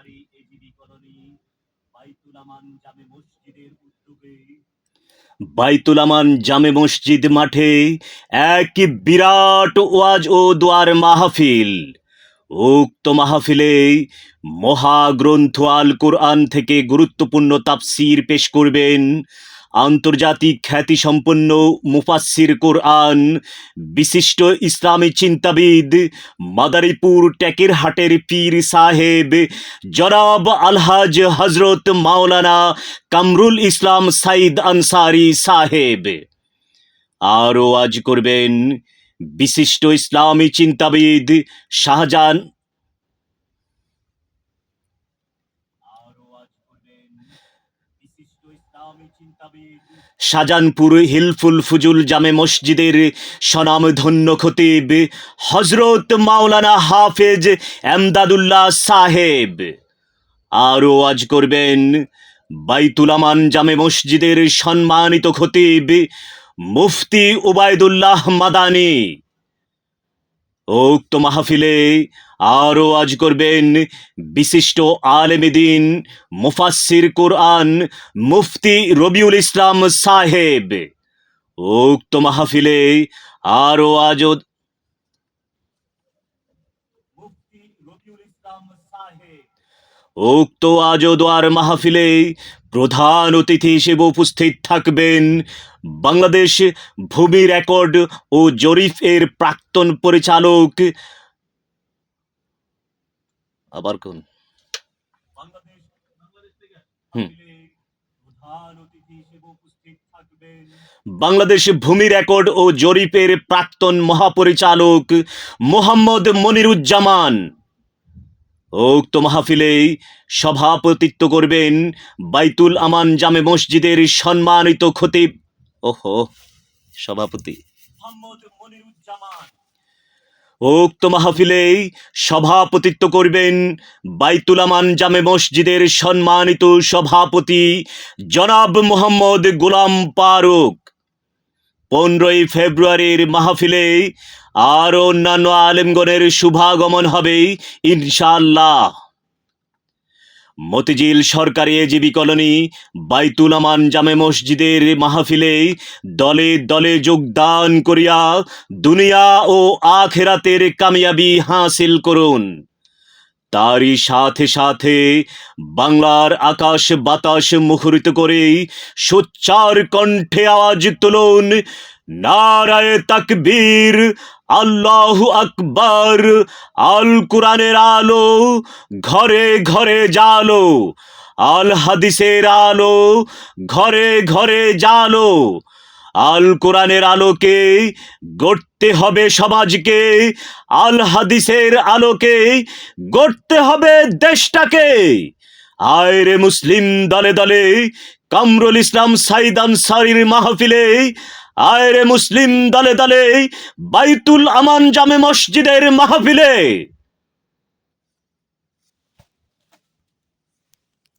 সরকারি AGB colony বাইতুল আমান জামে মসজিদের উদ্যোগে বাইতুল আমান জামে মসজিদ মাঠে এক বিরাট ওয়াজ ও দোয়ার মাহফিল। উক্ত মাহফিলে মহাগ্রন্থ আল কোরআন থেকে গুরুত্বপূর্ণ তাফসির পেশ করবেন আন্তর্জাতিক খ্যাতিসম্পন্ন মুফাসসির কোরআন বিশিষ্ট ইসলামী চিন্তাবিদ মাদারীপুর টেকেরহাটের পীর সাহেব জনাব আলহাজ হজরত মাওলানা কামরুল ইসলাম সাইদ আনসারি সাহেব। আরও ওয়াজ করবেন বিশিষ্ট ইসলামী চিন্তাবিদ শাহজাহানপুর হিলফুল ফুজুল জামে মসজিদের স্বনামধন্য খতিব হজরত মাওলানা হাফেজ এমদাদুল্লাহ সাহেব। আরও ওয়াজ করবেন বাইতুল আমান জামে মসজিদের সম্মানিত খতিব মুফতি উবায়দুল্লাহ মাদানী। উক্ত মাহফিলে আরও ওয়াজ করবেন বিশিষ্ট আলেম দ্বীন মুফাসসির কোরআন মুফতি রবিউল ইসলাম সাহেব। উক্ত মাহফিলে আরও উক্ত আজোদোয়ার মাহফিলে প্রধান অতিথি হিসেবে উপস্থিত থাকবেন বাংলাদেশ ভূমি রেকর্ড ও জরিপ এর প্রাক্তন পরিচালক বাংলাদেশ ভূমি রেকর্ড ও জরিপের প্রাক্তন মহাপরিচালক মোহাম্মদ মনিরুজ্জামান। উক্ত মাহফিলে সভাপতিত্ব করবেন বাইতুল আমান জামে মসজিদের সম্মানিত খতিব সভাপতি মোহাম্মদ মনিরুজ্জামান। উক্ত মাহফিলে সভাপতিত্ব করবেন বাইতুল আমান জামে মসজিদের সম্মানিত সভাপতি জনাব মোহাম্মদ গোলাম ফারুক। 15ই ফেব্রুয়ারির মাহফিলে আর অন্যান্য আলেমগণের শুভাগমন হবে ইনশাআল্লাহ। মতিঝিল সরকারি এজিবি কলোনি বাইতুল আমান জামে মসজিদের মাহফিলে দলে দলে যোগদান করিয়া দুনিয়া ও আখিরাতের কামিয়াবি হাসিল করুন। তারই সাথে সাথে বাংলার আকাশ বাতাস মুখরিত করে সোচ্চার কণ্ঠে আওয়াজ তুলুন নারায়ে তাকবীর, আল্লাহু আকবার। আল কোরআনের আলো ঘরে ঘরে জালো, আল হাদিসের আলো ঘরে ঘরে জালো। আল কোরআনের আলোকে গড়তে হবে সমাজকে, আল হাদিসের আলোকে গড়তে হবে দেশটাকে। আয় রে মুসলিম দলে দলে কামরুল ইসলাম সাইদ আনসারির মাহফিলে, আয় রে মুসলিম দলে দলে বাইতুল আমান জামে মসজিদের মাহফিলে।